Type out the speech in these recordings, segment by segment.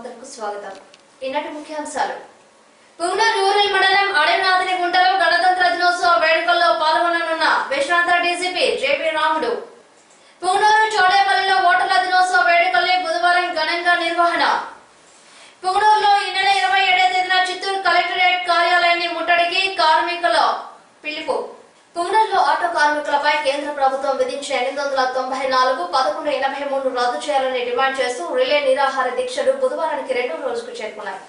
వార్తలకు స్వాగతం. ఈనాటి ముఖ్యాంశాలు. పుంగనూరు రూరల్ మండలం అడవినాథనిగుంటలో గణతంత్ర దినోత్సవ వేడుకల్లో పాల్గొననున్న విశ్రాంత డీజీపీ జేపీ రాముడు. పుంగనూరు చోడేపల్లిలో ఓటర్ల దినోత్సవ వేడుకల్ని బుధవారం ఘనంగా నిర్వహణ. పుంగనూరులో ఈ నెల 27వ తేదీన చిత్తూరు కలెక్టరేట్ కార్యాలయాన్ని ముట్టడికి కార్మికుల పిలుపు. పుంగనూరులో ఆటో కార్మికులపై కేంద్ర ప్రభుత్వం విధించిన 894 1183 రద్దు చేయాలని డిమాండ్ చేస్తూ రిలే నిరాహార దీక్షలు బుధవారానికి 2వ రోజుకు చేరుకున్నాయి.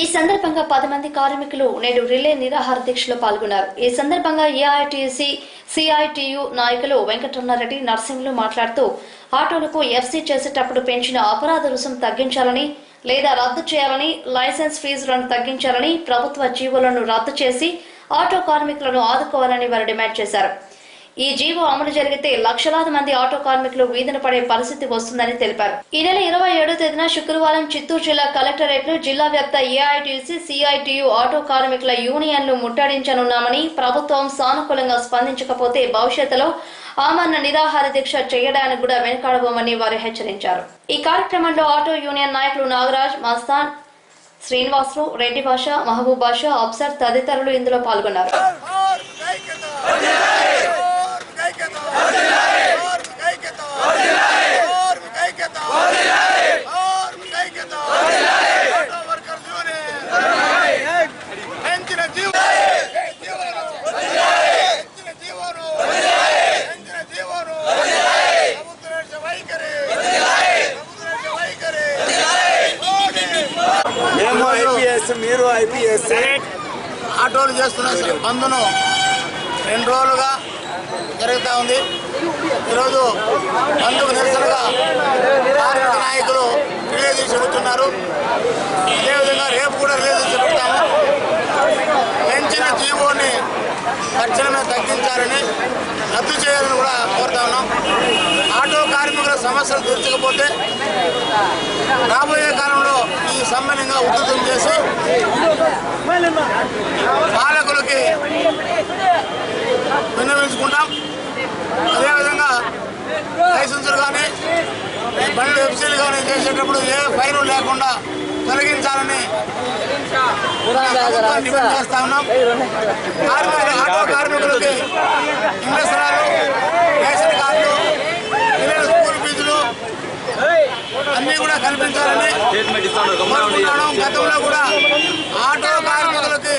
ఈ సందర్భంగా 10 మంది కార్మికులు నేడు రిలే నిరాహార దీక్షలో పాల్గొన్నారు. ఈ సందర్భంగా ఏఐటీసీ సిఐటియు నాయకులు వెంకటరమణారెడ్డి, నర్సింహులు మాట్లాడుతూ ఆటోలకు ఎఫ్సీ చేసేటప్పుడు పెంచిన అపరాధ రుసుం తగ్గించాలని లేదా రద్దు చేయాలని, లైసెన్స్ ఫీజులను తగ్గించాలని, ప్రభుత్వ జీవోలను రద్దు చేసి ఆటో కార్మికులను ఆదుకోవాలని వారు డిమాండ్ చేశారు. ఈ జీవో అమలు జరిగితే లక్షలాది మంది ఆటో కార్మికులు వీధిన పడే పరిస్థితి వస్తుందని తెలిపారు. ఈ నెల 27వ తేదీన శుక్రవారం చిత్తూరు జిల్లా కలెక్టరేట్లు జిల్లా వ్యాప్త ఏఐటీసీ సిఐటియు ఆటో కార్మికుల యూనియన్లు ముట్టడించనున్నామని, ప్రభుత్వం సానుకూలంగా స్పందించకపోతే భవిష్యత్తులో ఆమరణ నిరాహార దీక్ష చేయడానికి కూడా వెనుకాడబోమని వారు హెచ్చరించారు. ఈ కార్యక్రమంలో ఆటో యూనియన్ నాయకులు నాగరాజ్, మస్తాన్, శ్రీనివాసులు, రెడ్డి భాష, మహబూబ్ బాషా, అఫ్సర్ తదితరులు ఇందులో పాల్గొన్నారు. మీరు ఐపీఎస్ ఆటోలు చేస్తున్న బంద్ను 2 రోజులుగా జరుగుతూ ఉంది. ఈరోజు బంద్కు నిరసనగా కార్మిక నాయకులు రిలే దీక్ష పెడుతున్నారు. అదేవిధంగా రేపు కూడా రిలే దీక్ష పెడతాము. పెంచిన జీవోని తక్షణమే తగ్గించాలని, రద్దు చేయాలని కూడా కోరుతా ఉన్నాం. ఆటో కార్మికుల సమస్యలు తీర్చకపోతే రాబోయే కాలంలో ఈ సమ్మెనంగా ఉధృతం చేసి పాలకులకి విన్నవించుకుంటాం. అదేవిధంగా లైసెన్సులు కానీ బండ్లు ఎఫ్సీలు కానీ చేసేటప్పుడు ఏ ఫైన్ లేకుండా తొలగించాలని డిమాండ్ చేస్తా ఉన్నాం. ఆటో కార్మికులకి ఇళ్ల స్థలాలు, రేషన్ కార్డులు, పిల్లల స్కూల్ ఫీజులు అన్నీ కూడా కల్పించాలని కోరుకుంటున్నాం. గతంలో కూడా ఆటో కార్మికులకి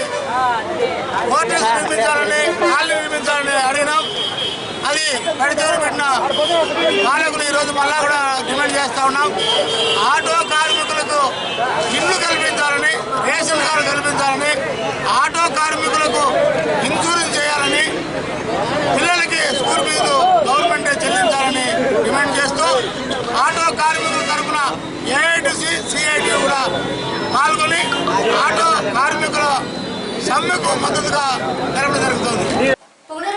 హోటల్స్ నిర్మించాలని, హాళ్ళు నిర్మించాలని అడిగినాం. అది పెడితేరు పెట్టిన పాలకులు ఈరోజు మళ్ళా కూడా డిమాండ్ చేస్తా ఉన్నాం. ఆటో కార్మికులకు ఇల్లు కల్పించాలని, రేషన్ కార్డు కల్పించాలని, ఆటో కార్మికులకు ఇన్సూరెన్స్ చేయాలని, పిల్లలకి స్కూల్ ఫీజు గవర్నమెంటే చెల్లించాలని డిమాండ్ చేస్తూ ఆటో కార్మికుల తరఫున ఏఐటీసీ సిఐటి కూడా పాల్గొని ఆటో కార్మికుల సమ్మెకు మద్దతుగా జరపడం జరుగుతుంది.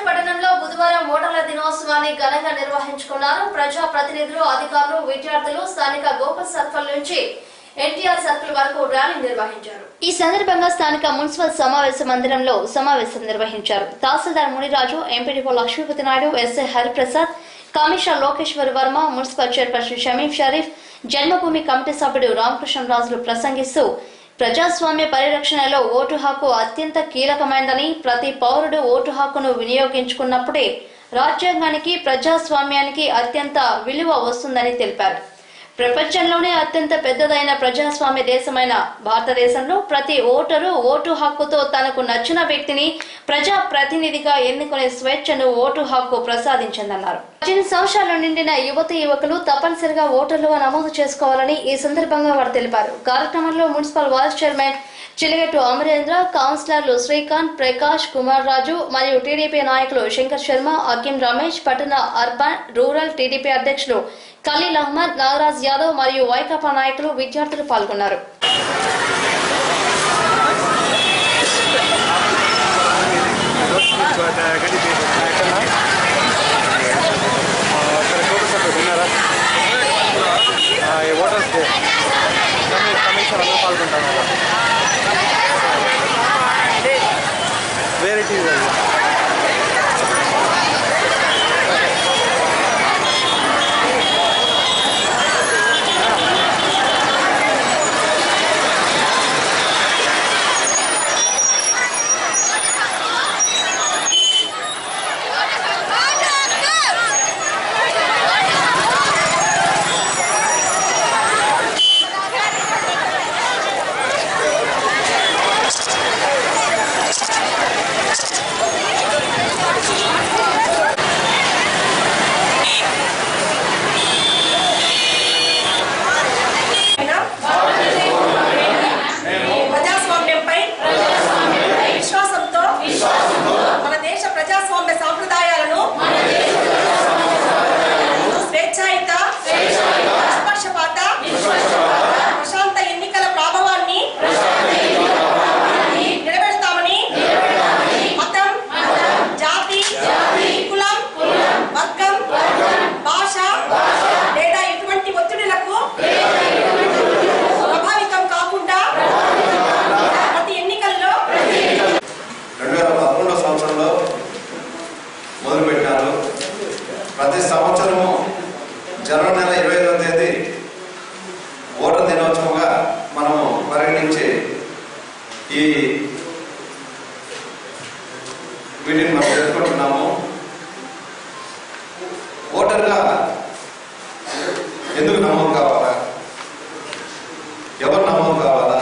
పట్టణంలో బుధవారం ఓటర్ల దినోత్సవాన్ని ఘనంగా నిర్వహించుకున్నారు. ప్రజా ప్రతినిధులు, అధికారులు, విద్యార్థులు స్థానిక గోకుల్ సర్కిల్ నుంచి ఎన్టీఆర్ సర్కిల్ వరకు ర్యాలీ నిర్వహించారు. ఈ సందర్భంగా స్థానిక మున్సిపల్ సమావేశ మందిరంలో సమావేశం నిర్వహించారు. Tahsildar Muniraju, MPDO Lakshmipathi Naidu, SI Hariprasad, commissioner Lokeshwar Varma, municipal chairperson Shamim Sharif, Janmabhoomi committee సభ్యుడు రామకృష్ణరాజులు ప్రసంగిస్తూ ప్రజాస్వామ్య పరిరక్షణలో ఓటు హక్కు అత్యంత కీలకమైనదని, ప్రతి పౌరుడు ఓటు హక్కును వినియోగించుకున్నప్పుడే రాజ్యాంగానికి, ప్రజాస్వామ్యానికి అత్యంత విలువ వస్తుందని తెలిపారు. ప్రపంచంలోనే అత్యంత పెద్దదైన ప్రజాస్వామ్య దేశమైన భారతదేశంలో ప్రతి ఓటరు ఓటు హక్కుతో తనకు నచ్చిన వ్యక్తిని ప్రజా ప్రతినిధిగా ఎన్నుకునే స్వేచ్ఛను ఓటు హక్కు ప్రసాదించిందన్నారు. 18 సంవత్సరాలు నిండిన యువతి యువకులు తప్పనిసరిగా ఓటర్లుగా నమోదు చేసుకోవాలని ఈ సందర్భంగా వారు తెలిపారు. కార్యక్రమంలో మున్సిపల్ వైస్ చైర్మన్ చిలిగెట్టు అమరేంద్ర, కౌన్సిలర్లు శ్రీకాంత్, ప్రకాష్, కుమార్ రాజు మరియు టీడీపీ నాయకులు శంకర్ శర్మ, అకిం రమేష్, పట్టణ అర్బన్ రూరల్ టీడీపీ అధ్యక్షులు ఖలీల్ అహ్మద్, నాగరాజ్ యాదవ్ మరియు వైకాపా నాయకులు, విద్యార్థులు పాల్గొన్నారు. ప్రతి సంవత్సరము జనవరి నెల 25వ తేదీ ఓటర్ దినోత్సవంగా మనము పరిగణించి ఈ వీటిని మనం జరుపుకుంటున్నాము. ఓటర్గా ఎందుకు నమోదు కావాలా, ఎవరు నమోదు కావాలా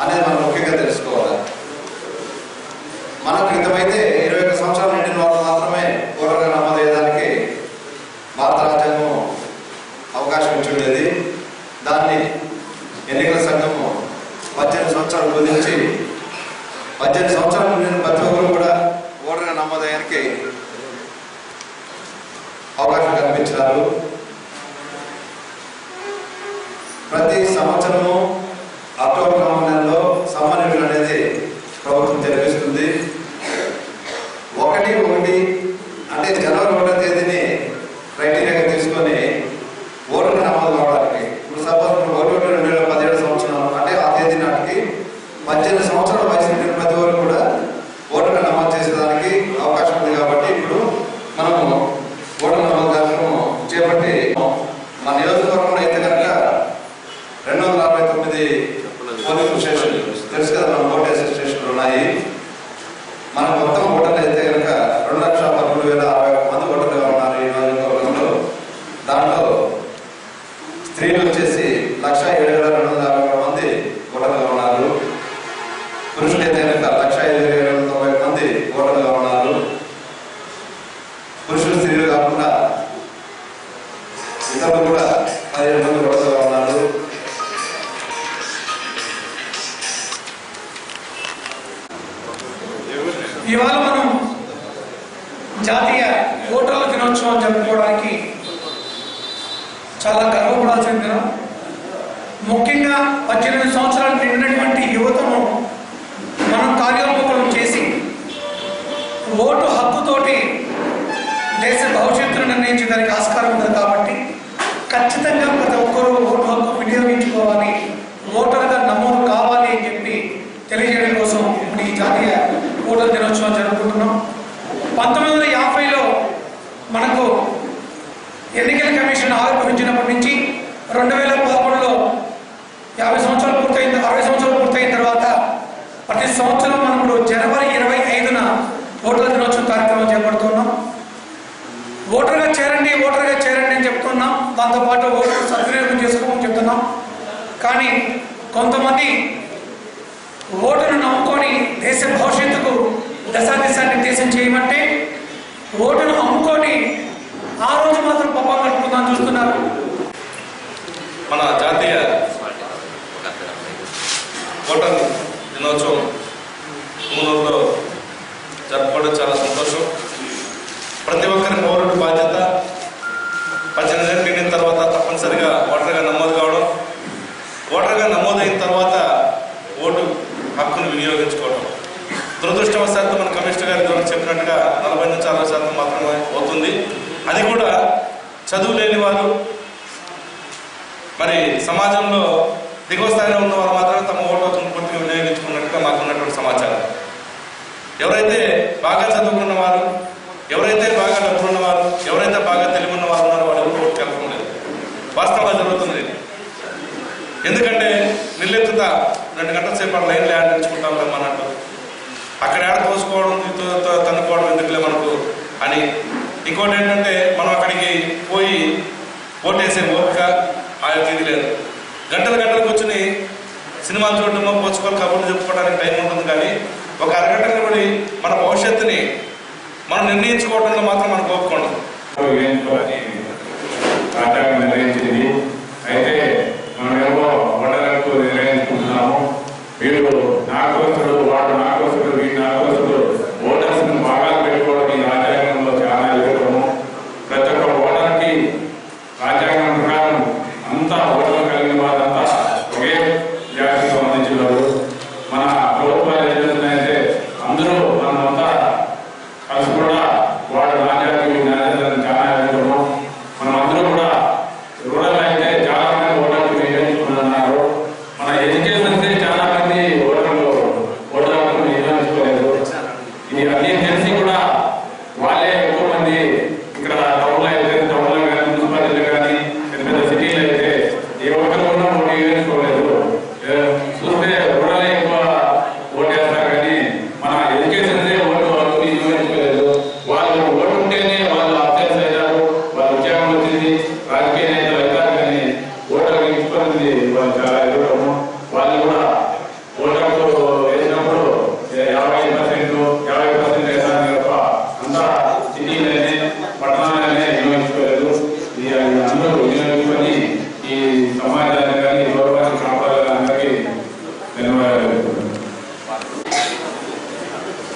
అనేది మనం ముఖ్యంగా తెలుసుకోవాలి. మనకు ఇంతమైతే 21 సంవత్సరాలు నిండిన వాళ్ళు మాత్రమే ఓటర్గా నమోదు అయ్యేదానికి భారత రాజ్యాంగం అవకాశం ఇచ్చిండేది. దాన్ని ఎన్నికల సంఘము 18 సంవత్సరాలు కుదించి 18 సంవత్సరాలు నిండిన ప్రతి ఒక్కరు కూడా ఓటర్గా నమోదయ్యానికి అవకాశం కల్పించారు. ప్రతి సంవత్సరము అక్టోబర్ నవంబర్ నెలలో సమ్మర్ రివ్యూ అనేది ప్రభుత్వం జరిపిస్తుంది. 1 అంటే జనవరి 1వ తేదీని క్రైటీరియాగా తీసుకొని ఓటర్గా నమోదు కావడానికి ఇప్పుడు సపోజ్ 2017 సంవత్సరం అంటే ఆ తేదీ నాటికి 18 సంవత్సరాల వయసు నిండిన ప్రతి ఒక్కరు కూడా ఓటర్గా నమోదు చేసేదానికి అవకాశం ఉంది. కాబట్టి ఇప్పుడు మనము ఓటర్ నమోదు కార్యక్రమం చేపట్టి మన నియోజకవర్గంలో అయితే కనుక 269 పోలింగ్ స్టేషన్లు తెలుసు కదా, మన ఓట్ వేసే స్టేషన్లు ఉన్నాయి. మన మొత్తం ఓటర్లు అయితే కనుక 2,13,061 మంది ఓటర్లుగా ఉన్నారు ఈ నియోజకవర్గంలో. దాంట్లో స్త్రీలు వచ్చేసి 1,07,253 మంది ఓటర్లుగా ఉన్నారు. పురుషులు అయితే కనుక 1,05,290 మంది ఓటర్లుగా ఉన్నారు. పురుషులు స్త్రీలు కాకుండా ఇతరులు కూడా 17 మంది ఓటర్లుగా ఉన్నారు. ఇవాళ మనం జాతీయ ఓటర్ల దినోత్సవం జరుపుకోవడానికి చాలా గర్వపడాల్సిన దినం. ముఖ్యంగా 18 సంవత్సరాలు నిండినటువంటి యువతను మనం కార్యోన్ముఖం చేసి ఓటు హక్కుతోటి దేశ భవిష్యత్తును నిర్ణయించడానికి ఆస్కారం ఉంది. కాబట్టి ఖచ్చితంగా ప్రతి ఒక్కరూ ఓటు హక్కు వినియోగించుకోవాలి, ఓటర్గా నమోదు కావాలి అని చెప్పి తెలియజేయడం కోసం ఇప్పుడు ఈ జాతీయ ఓటర్ దినోత్సవం జరుపుకుంటున్నాం. 1950లో మనకు ఎన్నికల కమిషన్ ఆవిర్భవించినప్పటి నుంచి 2011లో 50 సంవత్సరాలు పూర్తయిన 60 సంవత్సరాలు పూర్తయిన తర్వాత ప్రతి సంవత్సరం మనం ఇప్పుడు జనవరి 25న ఓటర్ల దినోత్సవం కార్యక్రమం చేపడుతున్నాం. ఓటర్గా చేరండి అని చెప్తున్నాం. దాంతోపాటు ఓటర్ సద్వినియోగం చేసుకోమని చెప్తున్నాం. కానీ కొంతమంది ఓటును నమ్ముకొని దేశ భవిష్యత్తుకు దశాదిశ నిర్దేశం చేయమంటే ఓటును అమ్ముకొని ఆ రోజు మాత్రం పబ్బం గడుపుకుందాం చూస్తున్నారు. మన జాతీయ ఓటర్ దినోత్సవం పూనూరులో జరుపుకోవడం చాలా సంతోషం. ప్రతి ఒక్కరి పౌరుడి బాధ్యత 18 ఏళ్ళు నిండిన తర్వాత తప్పనిసరిగా ఓటర్గా నమోదు కావడం, ఓటర్గా నమోదైన తర్వాత ఓటు హక్కును వినియోగించుకోవడం. దురదృష్టవశాత్తు మన కమిషనర్ గారి ద్వారా చెప్పినట్టుగా 40% మాత్రమే అవుతుంది. అది కూడా చదువు లేని వారు, మరి సమాజంలో దిగువ స్థాయిలో ఉన్న వారు మాత్రమే తమ ఓటు హక్కును పూర్తిగా వినియోగించుకున్నట్టుగా మాకు ఉన్నటువంటి సమాచారం. ఎవరైతే బాగా చదువుకున్న వారు, ఎవరైతే బాగా డబ్బులున్నవారు, ఎవరైతే బాగా తెలివి ఉన్న వారు ఉన్నారో వాళ్ళు ఎవరు ఓటుకు వెళ్ళడం లేదు. వాస్తవంగా జరుగుతుంది. ఎందుకంటే నిల్లెత్తుత 2 గంటల సేపు లైన్లో యాడ్ తెచ్చుకుంటాం అన్నట్టు, అక్కడ యాడ్ తోసుకోవడం తన్నుకోవడం ఎందుకులే మనకు అని. ఇంకోటి ఏంటంటే మనం అక్కడికి పోయి ఓటేసే ఓపిక ఇది లేదు. గంటలు కూర్చుని సినిమాలు చూడటమో పోచుకోవాలి కబుర్లు చెప్పుకోవడానికి టైం ఉంటుంది. కానీ ఒక అరగంట నిలబడి మన భవిష్యత్తుని మనం నిర్ణయించుకోవడంలో మాత్రం మనకు ఒప్పుకోండి. నిర్ణయించింది అయితే మనమేమో ఓటర్లకు నిర్ణయించుకుంటున్నాము. వీళ్ళు నాకోసుడు, వాడు నాకోసుడు, వీడు నాకోసుడు, ఓటర్స్ను బాగా పెట్టుకోవడం ఈ రాజ్యాంగంలో చాలా వివరము. ప్రతి ఒక్క ఓటర్కి రాజ్యాంగం ప్రకారం అంతా ఓటర్లు కలిగిన వారంతా ఒకే జాతికి సంబంధించినారు. మన ప్రభుత్వాలు ఏం చేస్తున్నాయంటే అందరూ మనమంతా కలిసి కూడా వాడు రాజ్యానికి చాలా వివరము. మనం అందరూ కూడా రూరల్ అయితే చాలా మంది ఓటర్లు నిర్ణయించుకున్నారు. మన ఎడ్యుకేషన్ అయితే చాలా మంది ఓటర్లు నిర్ణయించుకోలేదు. ఇది అన్ని తెలిసి కూడా వాళ్ళే ఎక్కువ మంది ఇక్కడ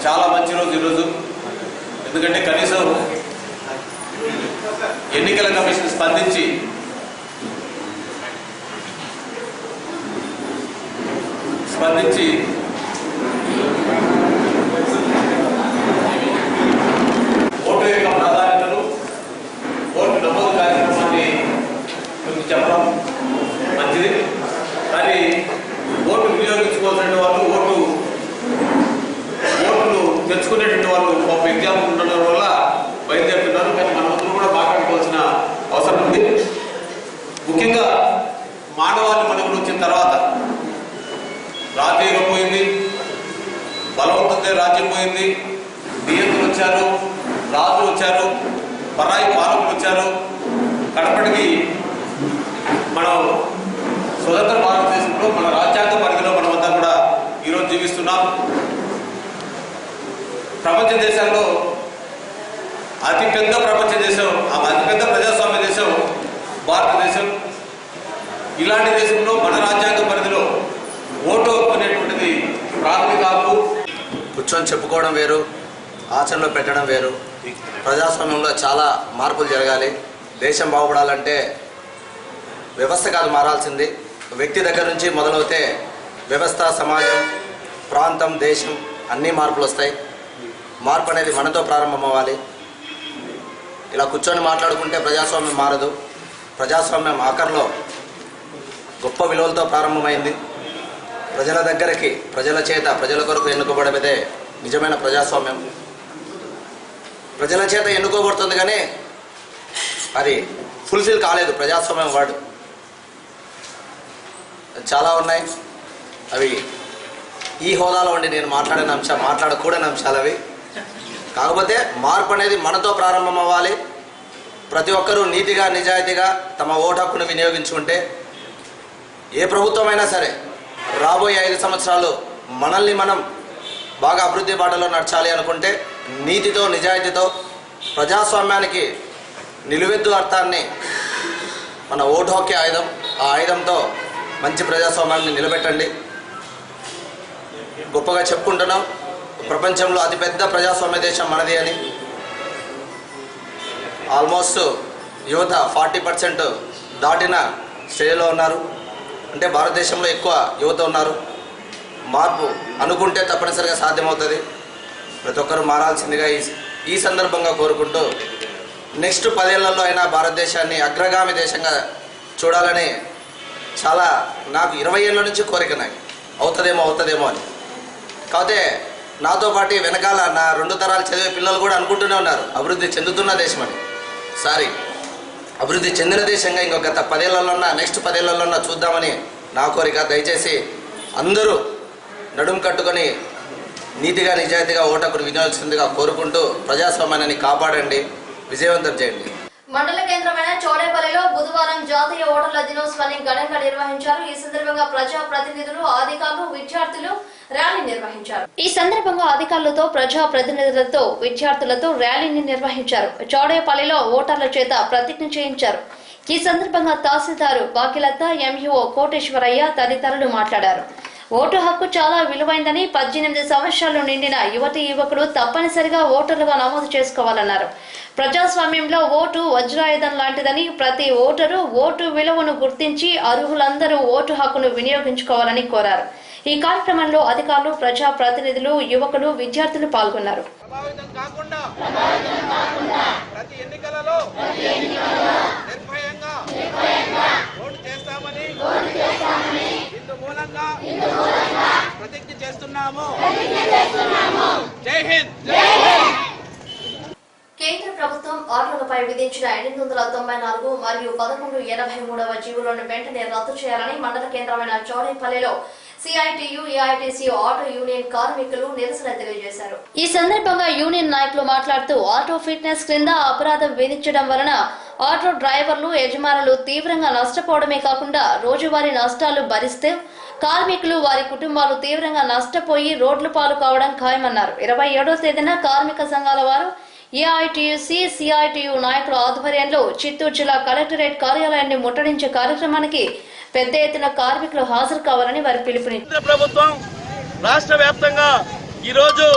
చాలా మంచి రోజు ఈరోజు. ఎందుకంటే కనీసం ఎన్నికల కమిషన్ స్పందించి ఓటు యొక్క ప్రాధాన్యతలు, ఓటు నమోదు కార్యక్రమాన్ని కొంచెం చెప్పడం మంచిది. కానీ ఓటు వినియోగించుకోవాల్సిన వాళ్ళు, ఓట్లు తెచ్చుకునేటువంటి వాళ్ళు ఒక ఎగ్జామ్ ఉండడం వల్ల బయలుదేరుతున్నారు. కానీ మనమందరూ కూడా మాట్లాడుకోవాల్సిన అవసరం ఉంది. ముఖ్యంగా మానవాళి మనుగడ వచ్చిన తర్వాత రాజ్యం పోయింది, బలవంతంగా రాజ్యం పోయింది, నియంత్రులు వచ్చారు, రాజులు వచ్చారు, పరాయి పాలకులు వచ్చారు. కడపటికి మనం స్వతంత్ర భారతదేశంలో మన రాజ్యాంగ పరిధిలో మనమంతా కూడా ఈరోజు జీవిస్తున్నాం. ప్రపంచ దేశాల్లో అతిపెద్ద ప్రపంచ దేశం, అతిపెద్ద ప్రజాస్వామ్య దేశం భారతదేశం. ఇలాంటి దేశంలో మన రాజ్యాంగ పరిధిలో ఓటు హక్కు అనేటువంటిది ప్రాథమిక హక్కు. కూర్చొని చెప్పుకోవడం వేరు, ఆచరణలో పెట్టడం వేరు. ప్రజాస్వామ్యంలో చాలా మార్పులు జరగాలి. దేశం బాగుపడాలంటే వ్యవస్థ కాదు మారాల్సింది, వ్యక్తి దగ్గర నుంచి మొదలవుతే వ్యవస్థ, సమాజం, ప్రాంతం, దేశం అన్నీ మార్పులు వస్తాయి. మార్పు అనేది మనతో ప్రారంభం అవ్వాలి. ఇలా కూర్చొని మాట్లాడుకుంటే ప్రజాస్వామ్యం మారదు. ప్రజాస్వామ్యం ఆఖరిలో గొప్ప విలువలతో ప్రారంభమైంది. ప్రజల దగ్గరికి, ప్రజల చేత, ప్రజల కొరకు ఎన్నుకోబడేదే నిజమైన ప్రజాస్వామ్యం. ప్రజల చేత ఎన్నుకోబడుతుంది కానీ అది ఫుల్ఫిల్ కాలేదు ప్రజాస్వామ్యం వర్డ్. చాలా ఉన్నాయి, అవి ఈ హోదాలో ఉండి నేను మాట్లాడకూడని అంశాలు అవి. కాకపోతే మార్పు అనేది మనతో ప్రారంభం అవ్వాలి. ప్రతి ఒక్కరూ నీతిగా, నిజాయితీగా తమ ఓటు హక్కును వినియోగించుకుంటే ఏ ప్రభుత్వమైనా సరే రాబోయే 5 సంవత్సరాలు మనల్ని మనం బాగా అభివృద్ధి బాటలో నడచాలి అనుకుంటే నీతితో, నిజాయితీతో, ప్రజాస్వామ్యానికి నిలువెత్తు అర్థాన్ని మన ఓటు హక్కే ఆయుధం. ఆ ఆయుధంతో మంచి ప్రజాస్వామ్యాన్ని నిలబెట్టండి. గొప్పగా చెప్పుకుంటున్నాం ప్రపంచంలో అతిపెద్ద ప్రజాస్వామ్య దేశం మనది అని. ఆల్మోస్ట్ యువత 40% దాటిన స్టేజ్లో ఉన్నారు. అంటే భారతదేశంలో ఎక్కువ యువత ఉన్నారు. మార్పు అనుకుంటే తప్పనిసరిగా సాధ్యమవుతుంది. ప్రతి ఒక్కరూ మారాల్సిందిగా ఈ సందర్భంగా కోరుకుంటూ నెక్స్ట్ 10 ఏళ్లలో అయినా భారతదేశాన్ని అగ్రగామి దేశంగా చూడాలని చాలా నాకు 20 ఏళ్ళ నుంచి కోరిక. నాకు అవుతుందేమో అని. కాకపోతే నాతో పాటు వెనకాల నా 2 తరాలు చదివే పిల్లలు కూడా అనుకుంటూనే ఉన్నారు అభివృద్ధి చెందుతున్న దేశం అని. అభివృద్ధి చెందిన దేశంగా ఇంకొక గత 10 ఏళ్లలోన్నా, నెక్స్ట్ 10 ఏళ్లలోన్నా చూద్దామని నా కోరిక. దయచేసి అందరూ నడుం కట్టుకొని నీతిగా, నిజాయితీగా ఓటు హక్కును వినియోగించాల్సిందిగా కోరుకుంటూ ప్రజాస్వామ్యాన్ని కాపాడండి, విజయవంతం చేయండి. మండల కేంద్రమైన చోడేపల్లిలో బుధవారం జాతీయ ఓటర్ల దినోత్సవాన్ని ఘనంగా నిర్వహించారు. ఈ సందర్భంగా ప్రజా ప్రతినిధులు, అధికారులు, విద్యార్థులు ర్యాలీ నిర్వహించారు. ఈ సందర్భంగా అధికారులతో, ప్రజా ప్రతినిధులతో, విద్యార్థులతో ర్యాలీని నిర్వహించారు. చోడేపల్లిలో ఓటర్ల చేత ప్రతిజ్ఞ చేయించారు. ఈ సందర్భంగా తహసీల్దారు బాకిలత, ఎంఈఓ కోటేశ్వరయ్య తదితరులు మాట్లాడారు. ఓటు హక్కు చాలా విలువైందని, 18 సంవత్సరాలు నిండిన యువతీ యువకులు తప్పనిసరిగా ఓటర్లుగా నమోదు చేసుకోవాలన్నారు. ప్రజాస్వామ్యంలో ఓటు వజ్రాయుధం లాంటిదని, ప్రతి ఓటరు ఓటు విలువను గుర్తించి అర్హులందరూ ఓటు హక్కును వినియోగించుకోవాలని కోరారు. ఈ కార్యక్రమంలో అధికారులు, ప్రజా ప్రతినిధులు, యువకులు, విద్యార్థులు పాల్గొన్నారు. ప్రతి ఎన్నికలలో నిర్భయంగా ఓటు చేస్తామని ఇందు మూలంగా ప్రతిజ్ఞ చేస్తున్నాము. జై హింద్. కేంద్ర ప్రభుత్వం ఆటోలపై విధించిన 894 మరియు 1183వ జీవోలను వెంటనే రద్దు చేయాలని మండల కేంద్రమైన చౌడేపల్లిలో సిఐటియు, ఏఐటిసి ఆటో యూనియన్ కార్మికులు నిరసన తెలియజేశారు. ఈ సందర్భంగా యూనియన్ నాయకులు మాట్లాడుతూ ఆటో ఫిట్నెస్ క్రింద అపరాధం విధించడం వలన ఆటో డ్రైవర్లు, యజమానులు తీవ్రంగా నష్టపోవడమే కాకుండా రోజువారీ నష్టాలు భరిస్తే కార్మికులు, వారి కుటుంబాలు తీవ్రంగా నష్టపోయి రోడ్ల పాలు కావడం ఖాయమన్నారు. 27వ తేదీన కార్మిక సంఘాల వారు ఏఐటియుసి, సిఐటియు నాయకుల ఆధ్వర్యంలో చిత్తూరు జిల్లా కలెక్టరేట్ కార్యాలయాన్ని ముట్టడించే కార్యక్రమానికి పెద్ద ఎత్తున కార్మికులు హాజరు కావాలని వారు పిలుపునిచ్చారు. కేంద్ర ప్రభుత్వం రాష్ట్ర వ్యాప్తంగా ఈరోజు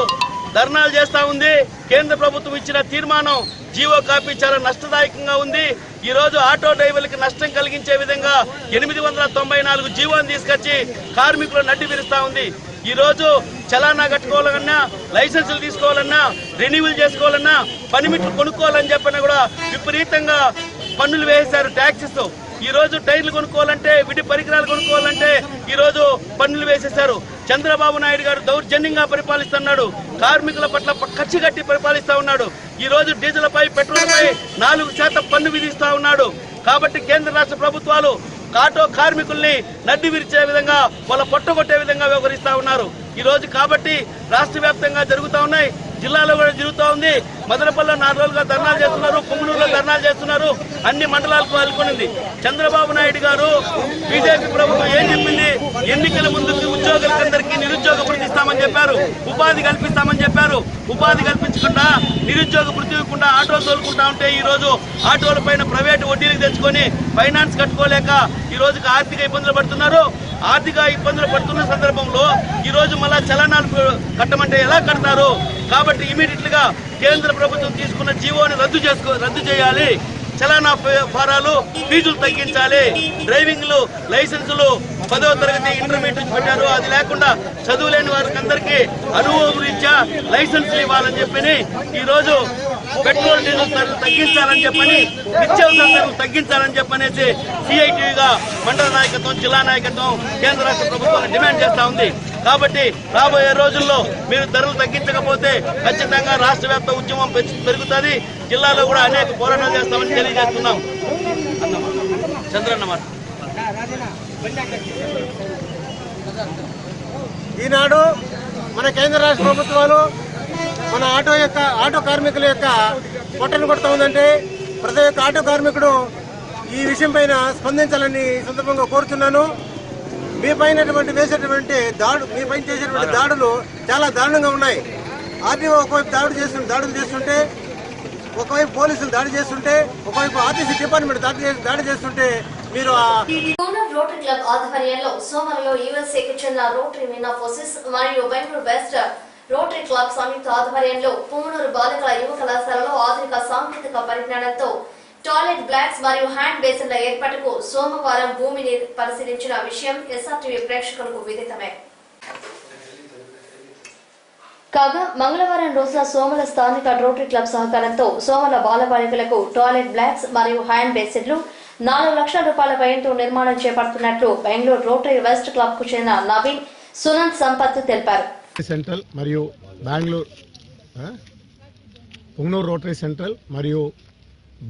ధర్నాలు చేస్తా ఉంది. కేంద్ర ప్రభుత్వం ఇచ్చిన తీర్మానం జీవో కాపీ చాలా నష్టదాయకంగా ఉంది. ఈ రోజు ఆటో డ్రైవర్లకు నష్టం కలిగించే విధంగా 894 జీవోని తీసుకొచ్చి కార్మికులు నడ్డి విరుస్తా ఉంది. ఈ రోజు చలానా కట్టుకోవాలన్నా, లైసెన్సులు తీసుకోవాలన్నా, రెన్యూవల్ చేసుకోవాలన్నా, పనిమిట్లు కొనుక్కోవాలని చెప్పినా కూడా విపరీతంగా పన్నులు వేశారు ట్యాక్సెస్. ఈ రోజు టైర్లు కొనుక్కోవాలంటే, విడి పరికరాలు కొనుక్కోవాలంటే ఈ రోజు పన్నులు వేసేశారు. చంద్రబాబు నాయుడు గారు దౌర్జన్యంగా పరిపాలిస్తున్నాడు. కార్మికుల పట్ల కచ్చి కట్టి పరిపాలిస్తా ఉన్నాడు. ఈ రోజు డీజిల్ పై, పెట్రోల్ పై 4% పన్ను విధిస్తా ఉన్నాడు. కాబట్టి కేంద్ర రాష్ట్ర ప్రభుత్వాలు ఆటో కార్మికుల్ని నడ్డి విరిచే విధంగా, వాళ్ళ పొట్టగొట్టే విధంగా వ్యవహరిస్తా ఉన్నారు. ఈ రోజు కాబట్టి రాష్ట్ర వ్యాప్తంగా జరుగుతూ ఉన్నాయి, జిల్లాలో కూడా జరుగుతూ ఉంది. మదనపల్లిలో 4 రోజులుగా ధర్నాలు చేస్తున్నారు, పొంగునూరులో ధర్నాలు చేస్తున్నారు. అన్ని మండలాలకు పాల్గొనింది. చంద్రబాబు నాయుడు గారు, బీజేపీ ప్రభుత్వం ఏం చెప్పింది? ఎన్నికల ముందుకు ఉద్యోగులందరికీ నిరుద్యోగ భృతి ఇస్తామని చెప్పారు, ఉపాధి కల్పిస్తామని చెప్పారు. ఉపాధి కల్పించకుండా, నిరుద్యోగ భృతి ఇవ్వకుండా ఆటో తోలుకుంటా ఉంటే ఈ రోజు ఆటోల పైన ప్రైవేటు వడ్డీలకు తెచ్చుకొని ఫైనాన్స్ కట్టుకోలేక ఈ రోజు ఆర్థిక ఇబ్బందులు పడుతున్నారు. ఆర్థిక ఇబ్బందులు పడుతున్న సందర్భంలో ఈ రోజు మళ్ళా చలనాలు కట్టమంటే ఎలా కడతారు? కాబట్టి ఇమీడియట్ గా కేంద్ర ప్రభుత్వం తీసుకున్న జీవోని రద్దు చేయాలి. చలానా ఫారాలు, ఫీజులు తగ్గించాలి. డ్రైవింగ్లు లైసెన్సులు 10వ తరగతి ఇంటర్మీడియట్ నుంచి పెట్టారు. అది లేకుండా చదువులేని వారికి అందరికీ అనుభవం రీత్యా లైసెన్సులు ఇవ్వాలని చెప్పని, ఈ రోజు పెట్రోల్ డీజిల్ ధరలు తగ్గించాలని చెప్పని, నిత్యావసర ధరలు తగ్గించాలని చెప్పనేసి సిఐటిగా మండల నాయకత్వం, జిల్లా నాయకత్వం కేంద్ర రాష్ట్ర ప్రభుత్వాన్ని డిమాండ్ చేస్తా ఉంది. కాబట్టి రాబోయే రోజుల్లో మీరు ధరలు తగ్గించకపోతే ఖచ్చితంగా రాష్ట్ర వ్యాప్త ఉద్యమం పెరుగుతుంది. జిల్లాలో కూడా అనేక పోరాటాలు చేస్తామని తెలియజేస్తున్నాం. చంద్రన్న మాట. ఈనాడు మన కేంద్ర రాష్ట్ర ప్రభుత్వాలు మన ఆటో కార్మికుల యొక్క పొట్టను కొడుతూ ఉందంటే ప్రతి ఒక్క ఆటో కార్మికుడు ఈ విషయం పైన స్పందించాలని ఈ సందర్భంగా కోరుతున్నాను. మీ పైన చేసేటువంటి దాడులు చాలా దారుణంగా ఉన్నాయి. ఆర్టీఓ ఒకవైపు దాడులు చేస్తుంటే, ఒకవైపు పోలీసులు దాడి చేస్తుంటే, ఒకవైపు ఆర్టీసీ డిపార్ట్మెంట్ దాడి చేస్తుంటే మీరు పూనూరు రోటరీ క్లబ్ ఆధ్వర్యంలో సోమవారంలో యూఎస్ఏకి చెందిన రోటరీ మెన్ ఆఫ్ ఫోర్సెస్ మరియు బెంగళూరు వెస్ట్ రోటరీ క్లబ్ సంయుక్త ఆధ్వర్యంలో పూనూరు బాలికల యువ కళాశాలలో ఆధునిక సాంకేతిక పరిజ్ఞానంతో టాయిలెట్ బ్లాక్స్ మరియు హ్యాండ్ బేసిన్ల ఏర్పాటుకు సోమవారం భూమిని పరిశీలించిన విషయం ఎస్ఆర్టీవీ ప్రేక్షకులకు విదితమే. కాగా మంగళవారం రోజున సోమల స్థానిక రోటరీ క్లబ్ సహకారంతో సోమల బాలబాలికలకు టాయిలెట్ బ్లాక్స్ మరియు హ్యాండ్ బేసిన్లు 4 లక్షల రూపాయల వ్యయంతో నిర్మాణం చేపడుతున్నట్లు బెంగళూరు రోటరీ వెస్ట్ క్లబ్ కు చెందిన నవీన్, సునంద్ సంపత్ తెలిపారు. సెంట్రల్ మరియు బెంగళూరు పుంగనూరు రోటరీ సెంట్రల్ మరియు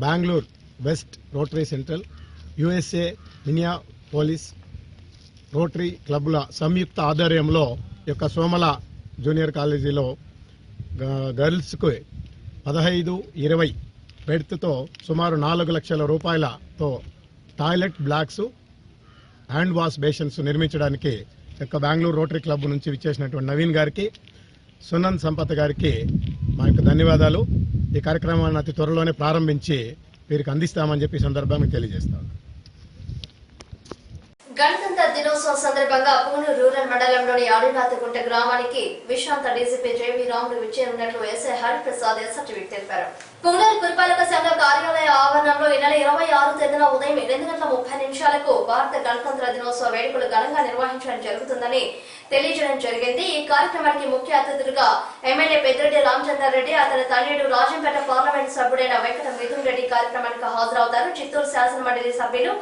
Bengaluru west rotary central, USA Minneapolis rotary క్లబ్ల సంయుక్త ఆధ్వర్యంలో యొక్క సోమల జూనియర్ కాలేజీలో గర్ల్స్కు 15-20 బెడ్త్తో సుమారు 4 లక్షల రూపాయలతో toilet blocks, hand wash basins నిర్మించడానికి యొక్క బెంగళూరు రోటరీ క్లబ్ నుంచి విచ్చేసినటువంటి నవీన్ గారికి, సునంద్ సంపత్ గారికి మా యొక్క ధన్యవాదాలు. ఈ కార్యక్రమాన్ని అతి త్వరలోనే ప్రారంభించి వీరికి అందిస్తామని చెప్పి సందర్భంగా తెలియజేస్తాను. గణతంత్ర దినోత్సవం సందర్భంగా పూనూరు రూరల్ మండలంలోని ఆడినాథగుంట గ్రామానికి విశ్రాంత డీజీపీ జేవీ రాముడు విచ్చేయనున్నట్లు ఎస్ఐ హరిప్రసాద్ ఎస్ఆర్టీవీకి తెలిపారు. పూనూరు పురపాలక సంఘ కార్యాలయ ఆవరణంలో ఈ నెల 26 తేదీన ఉదయం 8:30 భారత గణతంత్ర దినోత్సవ వేడుకలు ఘనంగా నిర్వహించడం జరుగుతుందని తెలియజేయడం జరిగింది. ఈ కార్యక్రమానికి ముఖ్య అతిథులుగా ఎమ్మెల్యే పెద్దిరెడ్డి రామచంద్ర రెడ్డి, అతని తనయుడు రాజంపేట పార్లమెంట్ సభ్యుడైన వెంకట మిథున్ రెడ్డి కార్యక్రమానికి హాజరవుతారు. చిత్తూరు శాసనమండలి సభ్యులు,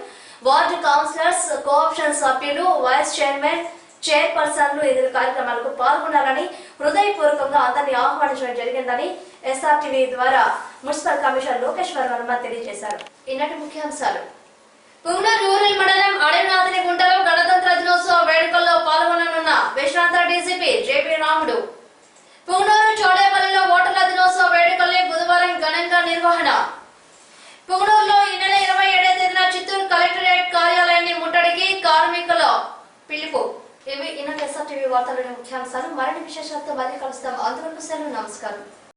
వార్డు కౌన్సిలర్స్, కోఆప్షన్ సభ్యులు, వైస్ చైర్మన్, చైర్పర్సన్లు ఈ కార్యక్రమాలకు పాల్గొనాలని హృదయపూర్వకంగా అందరినీ ఆహ్వానించడం జరిగిందని ఎస్ఆర్టీవీ ద్వారా మున్సిపల్ కమిషనర్ లోకేశ్వర్ వర్మ తెలియజేశారు. ఈనాటి ముఖ్యాంశాలు. పూనూరు రూరల్ మండలం అడవినాథనిగుంటలో గణతంత్ర దినోత్సవ వేడుకల్లో పాల్గొననున్న విశ్రాంత డీజీపీ జేపీ రాముడు. పూనూరు చోడేపల్లిలో ఓటర్ల దినోత్సవ వేడుకల్ని బుధవారం ఘనంగా నిర్వహణ. పూనూరులో ఈ నెల 27వ తేదీన చిత్తూరు కలెక్టరేట్ కార్యాలయాన్ని ముట్టడికి కార్మికుల పిలుపు. ఇవి ఈనాటి ఎస్ఆర్టీవీ వార్తలోని ముఖ్యాంశాలు. మరిన్ని విశేషాలతో మళ్ళీ కలుస్తాం. అంతవరకు సెలవు. నమస్కారం.